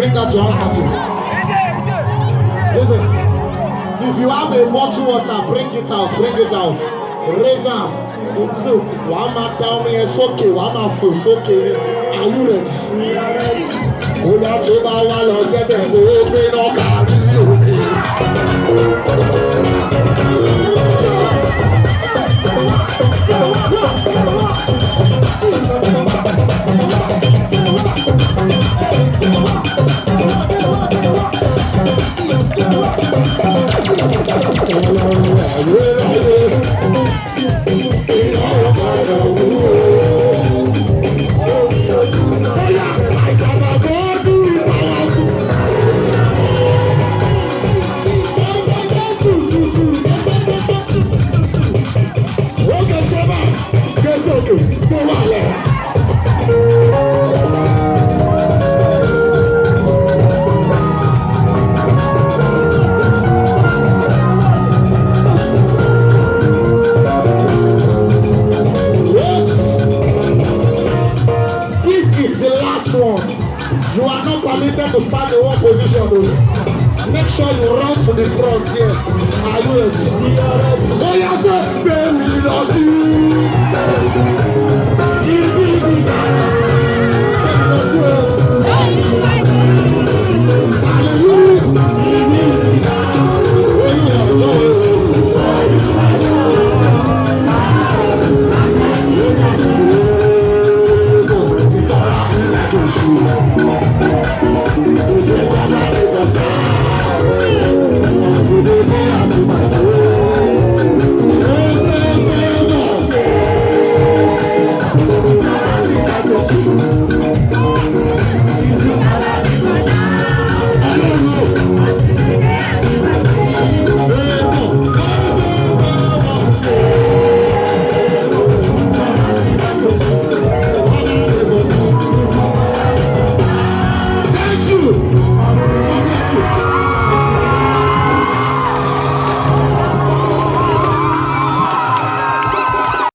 Bring out your handkerchief. Listen, if you have a bottle water, bring it out, Raise them. One man down here, it's okay. One man full, it's okay. Are you ready? Oh, yeah, so I want to get them. Open up, to start the one position. Make sure you run to the front here. Are you ready? Oh, yes, sir.